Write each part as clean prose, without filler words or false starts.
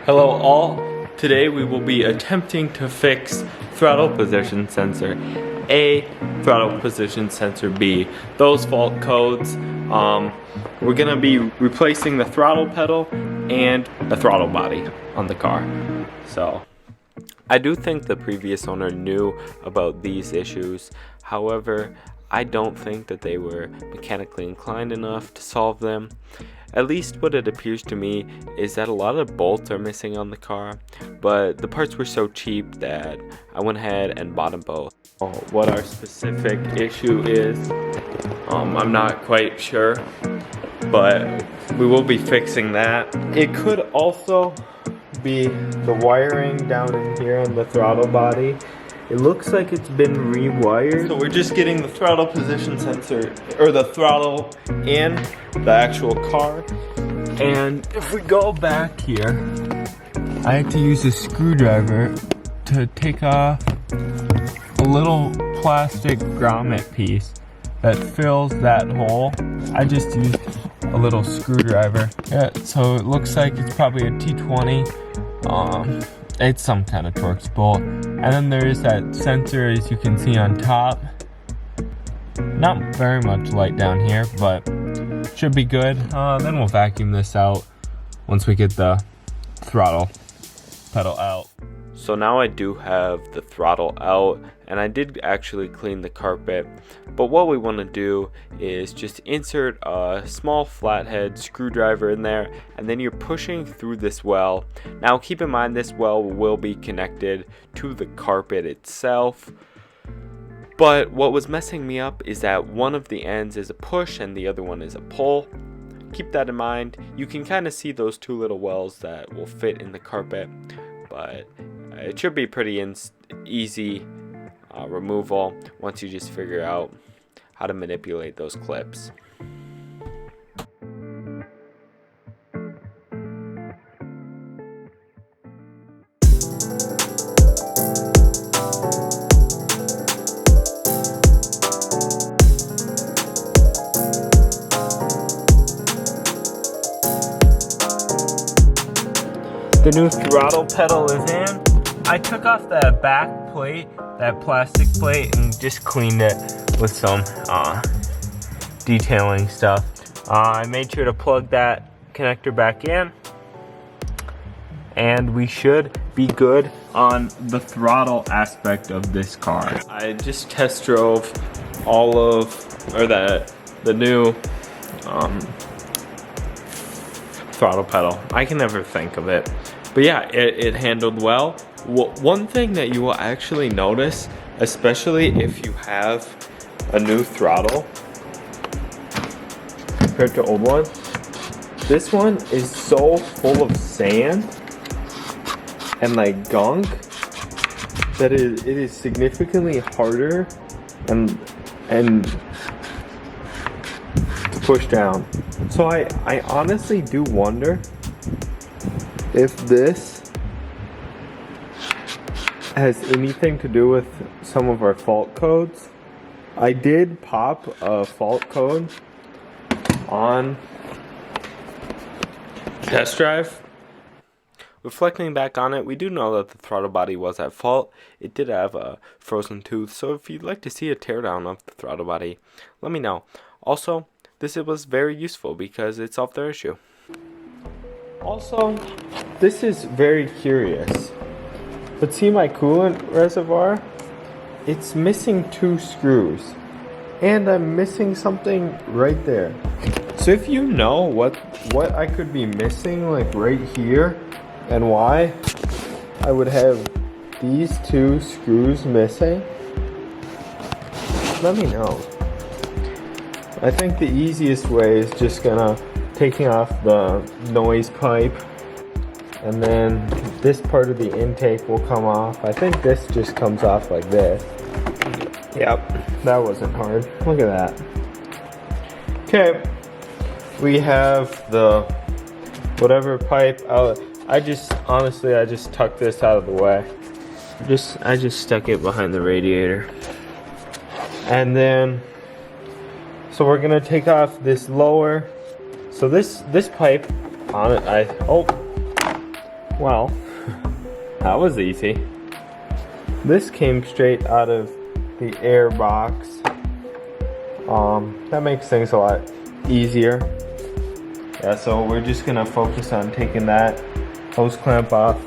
Hello all, today we will be attempting to fix throttle position sensor A, throttle position sensor B. Those fault codes, we're gonna be replacing the throttle pedal and the throttle body on the car. So, I do think the previous owner knew about these issues. However, I don't think that they were mechanically inclined enough to solve them. At least what it appears to me is that a lot of bolts are missing on the car, but the parts were so cheap that I went ahead and bought them both. What our specific issue is, I'm not quite sure, but we will be fixing that. It could also be the wiring down in here on the throttle body. It looks like it's been rewired. So we're just getting the throttle position sensor, or the throttle and the actual car. And if we go back here, I had to use a screwdriver to take off a little plastic grommet piece that fills that hole. I just used a little screwdriver. Yeah, so it looks like it's probably a T20. It's some kind of Torx bolt. And then there is that sensor, as you can see on top. Not very much light down here, but should be good. Then we'll vacuum this out once we get the throttle pedal out. So now I do have the throttle out, and I did actually clean the carpet. But what we want to do is just insert a small flathead screwdriver in there, and then you're pushing through this well. Now keep in mind this well will be connected to the carpet itself. But what was messing me up is that one of the ends is a push and the other one is a pull. Keep that in mind. You can kind of see those two little wells that will fit in the carpet, but it should be pretty easy removal once you just figure out how to manipulate those clips. The new throttle pedal is in. I took off that back plate, that plastic plate, and just cleaned it with some detailing stuff. I made sure to plug that connector back in, and we should be good on the throttle aspect of this car. I just test drove all of, or the new throttle pedal. I can never think of it. But yeah, it handled well. One thing that you will actually notice, especially if you have a new throttle compared to old one, this one is so full of sand and like gunk that it is significantly harder and to push down. So I honestly do wonder if this has anything to do with some of our fault codes. I did pop a fault code on test drive. Reflecting back on it, we do know that the throttle body was at fault. It did have a frozen tooth, so if you'd like to see a teardown of the throttle body, let me know. Also, this was very useful because it solved their issue. Also, this is very curious, but see my coolant reservoir? It's missing 2 screws, and I'm missing something right there. So if you know what I could be missing, like right here, and why I would have these 2 screws missing, let me know. I think the easiest way is just taking off the noise pipe, and then this part of the intake will come off. I think this just comes off like this. Yep, that wasn't hard. Look at that. Okay, we have the whatever pipe out. I just tucked this out of the way. I just stuck it behind the radiator. And then, so we're gonna take off this lower. So this pipe on it, Well, that was easy. This came straight out of the air box. That makes things a lot easier. Yeah, so we're just gonna focus on taking that hose clamp off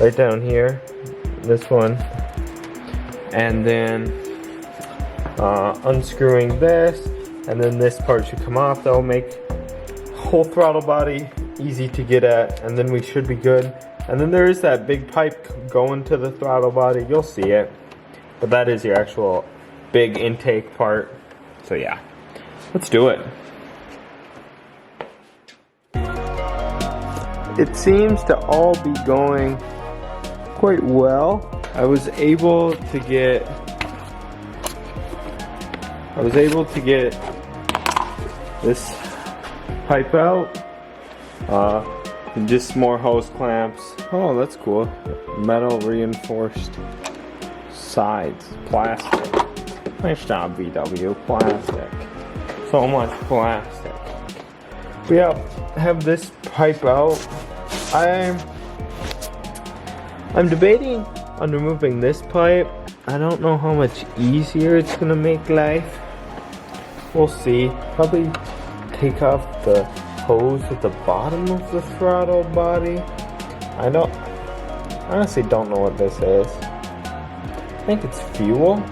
right down here, this one, and then unscrewing this, and then this part should come off. That'll make whole throttle body easy to get at, and then we should be good. And then there is that big pipe going to the throttle body. You'll see it, but that is your actual big intake part. So yeah, let's do it. It seems to all be going quite well. I was able to get this pipe out, and just more hose clamps. Oh, that's cool. Metal reinforced sides, plastic. Nice job, VW. Plastic. So much plastic. We have this pipe out. I'm debating on removing this pipe. I don't know how much easier it's gonna make life. We'll see. Probably take off the hose at the bottom of the throttle body. I honestly don't know what this is. I think it's fuel.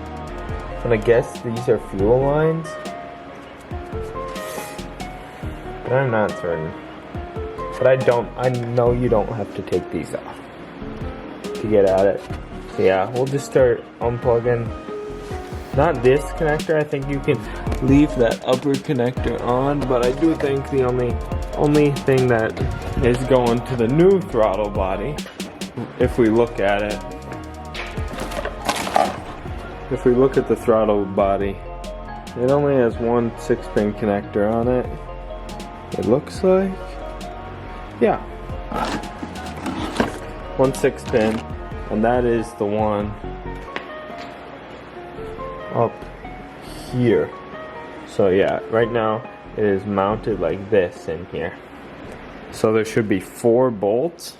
And I guess these are fuel lines. But I'm not certain. But I know you don't have to take these off to get at it. So yeah, we'll just start unplugging. Not this connector, I think you can leave that upper connector on, but I do think the only thing that is going to the new throttle body, if we look at it, if we look at the throttle body, it only has one 6-pin connector on it. It looks like, yeah, 1 6-pin, and that is the one up here. So yeah, right now it is mounted like this in here. So there should be 4 bolts.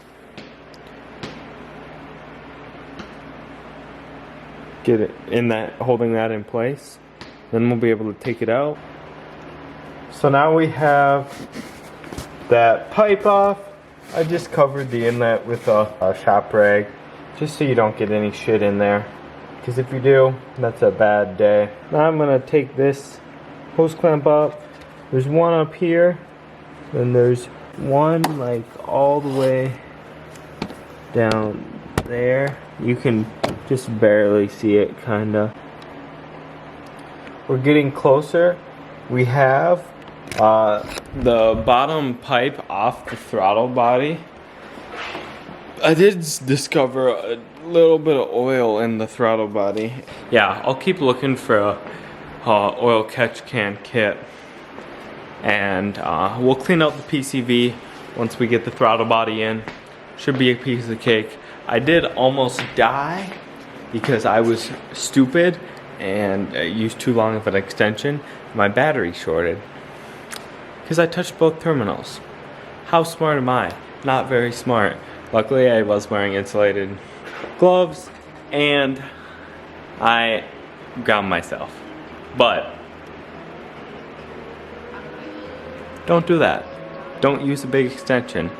Get it in that, holding that in place. Then we'll be able to take it out. So now we have that pipe off. I just covered the inlet with a shop rag, just so you don't get any shit in there. Because if you do, that's a bad day. Now I'm gonna take this hose clamp up. There's one up here, then there's one like all the way down there. You can just barely see it, kinda. We're getting closer. We have the bottom pipe off the throttle body. I did discover a little bit of oil in the throttle body. Yeah, I'll keep looking for a oil catch can kit, and we'll clean out the PCV once we get the throttle body in. Should be a piece of cake. I did almost die because I was stupid and used too long of an extension. My battery shorted because I touched both terminals. How smart am I? Not very smart. Luckily I was wearing insulated gloves and I ground myself. But don't do that. Don't use a big extension.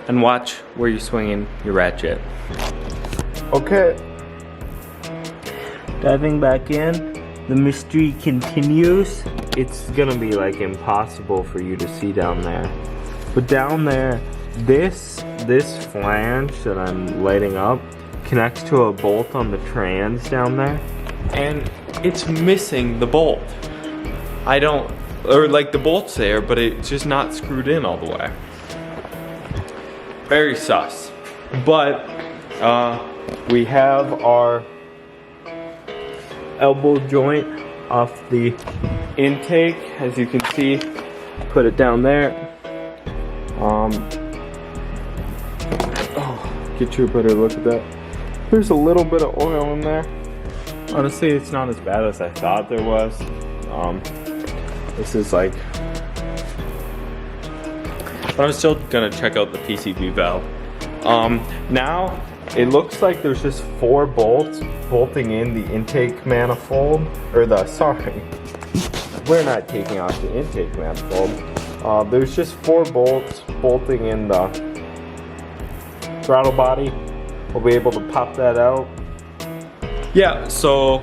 And watch where you're swinging your ratchet. Okay. Diving back in, the mystery continues. It's gonna be like impossible for you to see down there. But down there, this flange that I'm lighting up connects to a bolt on the trans down there. And it's missing the bolt. The bolt's there, but it's just not screwed in all the way. Very sus. But we have our elbow joint off the intake, as you can see. Put it down there. Get you a better look at that. There's a little bit of oil in there. Honestly, it's not as bad as I thought there was. This is like, but I'm still gonna check out the PCV valve Now it looks like there's just 4 bolts bolting in the intake manifold, or sorry, we're not taking off the intake manifold. There's just 4 bolts bolting in the throttle body. We'll be able to pop that out. Yeah, so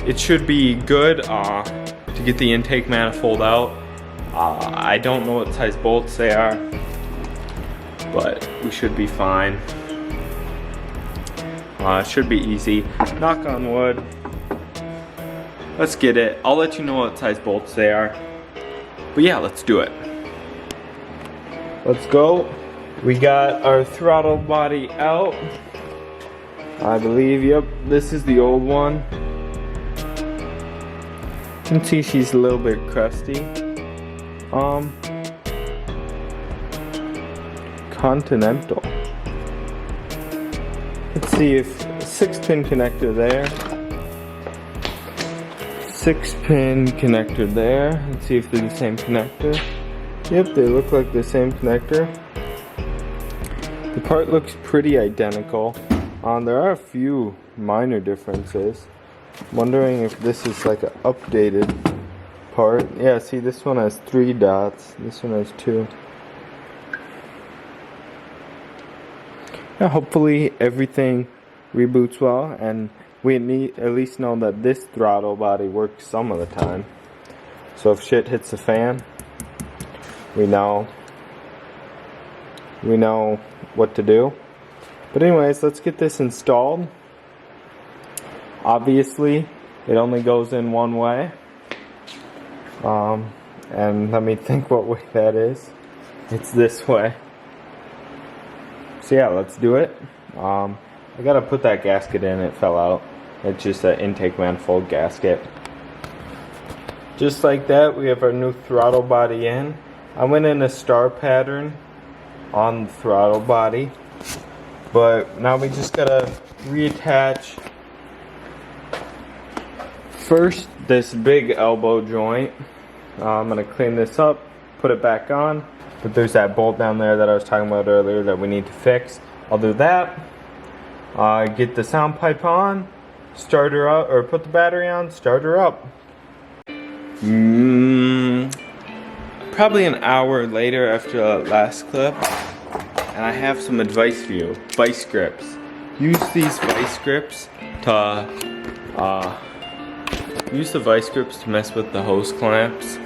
it should be good to get the intake manifold out. I don't know what size bolts they are, but we should be fine. It should be easy. Knock on wood. Let's get it. I'll let you know what size bolts they are. But yeah, let's do it. Let's go. We got our throttle body out. I believe, yep, this is the old one. You can see she's a little bit crusty. Continental. Let's see if 6-pin connector there. 6-pin connector there. Let's see if they're the same connector. Yep, they look like the same connector. The part looks pretty identical. There are a few minor differences. I'm wondering if this is like an updated part. Yeah, see, this one has 3 dots. This one has 2. Yeah, hopefully everything reboots well, and we at least know that this throttle body works some of the time. So if shit hits the fan, we know what to do. But anyways, let's get this installed. Obviously, it only goes in one way. And let me think what way that is. It's this way. So yeah, let's do it. I gotta put that gasket in, it fell out. It's just an intake manifold gasket. Just like that, we have our new throttle body in. I went in a star pattern on the throttle body. But now we just gotta reattach first this big elbow joint. I'm gonna clean this up, put it back on. But there's that bolt down there that I was talking about earlier that we need to fix. I'll do that. Get the sound pipe on, start her up, or put the battery on, start her up. Probably an hour later after the last clip. And I have some advice for you. Vice grips. Use these vice grips to mess with the hose clamps.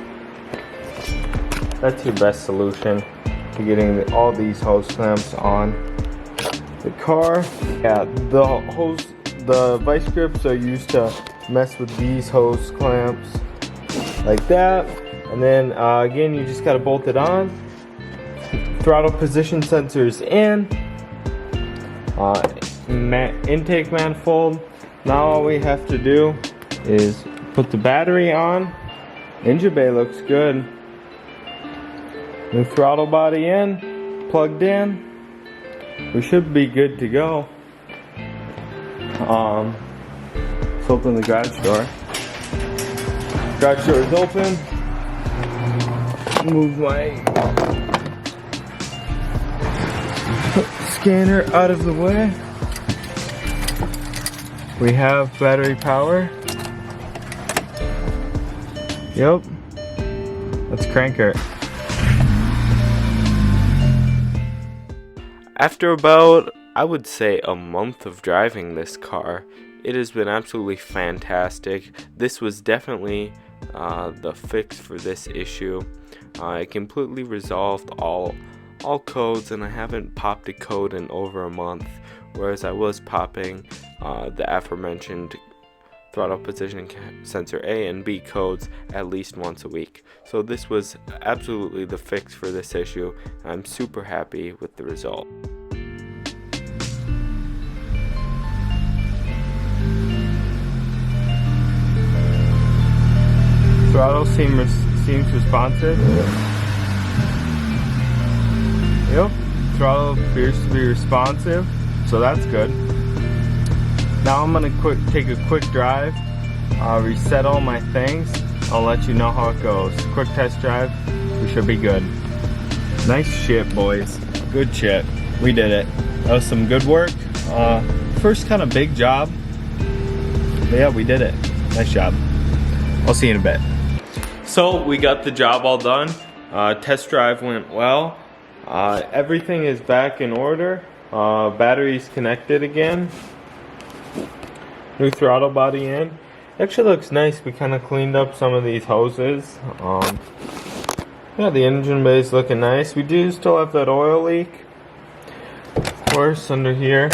That's your best solution to getting all these hose clamps on the car. Yeah, the vice grips are used to mess with these hose clamps like that. And then again, you just gotta bolt it on. Throttle position sensors in. Intake manifold. Now all we have to do is put the battery on. Engine bay looks good. New throttle body in, plugged in. We should be good to go. Let's open the garage door. Garage door is open. Move my scanner out of the way. We have battery power. Yep. Let's crank her. After about, I would say, a month of driving this car, it has been absolutely fantastic. This was definitely the fix for this issue. It completely resolved all codes, and I haven't popped a code in over a month, whereas I was popping the aforementioned throttle position sensor A and B codes at least once a week. So this was absolutely the fix for this issue. I'm super happy with the result. Throttle seems responsive. Yep, throttle appears to be responsive, so that's good. Now I'm gonna take a quick drive, reset all my things. I'll let you know how it goes. Quick test drive, we should be good. Nice shit, boys. Good shit. We did it. That was some good work. First kind of big job. But yeah, we did it. Nice job. I'll see you in a bit. So we got the job all done. Test drive went well. Everything is back in order. Battery's connected again. New throttle body in. Actually looks nice. We kind of cleaned up some of these hoses. Yeah, the engine bay is looking nice. We do still have that oil leak. Of course, under here.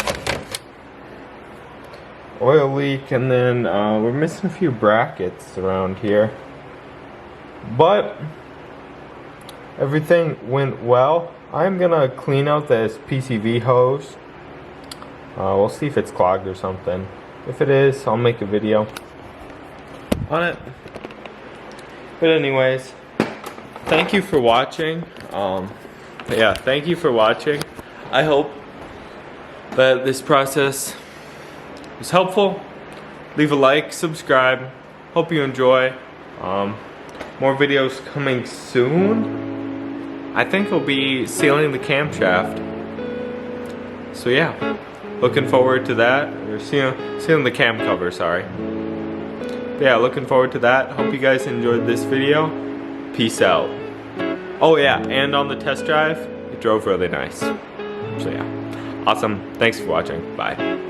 Oil leak, and then we're missing a few brackets around here. But everything went well. I'm gonna clean out this PCV hose. We'll see if it's clogged or something. If it is, I'll make a video on it. But anyways, thank you for watching. Yeah, thank you for watching. I hope that this process was helpful. Leave a like, subscribe. Hope you enjoy. More videos coming soon. I think we'll be sealing the camshaft. So yeah, looking forward to that. We're sealing the cam cover, sorry. But yeah, looking forward to that. Hope you guys enjoyed this video. Peace out. Oh yeah, and on the test drive, it drove really nice. So yeah, awesome. Thanks for watching. Bye.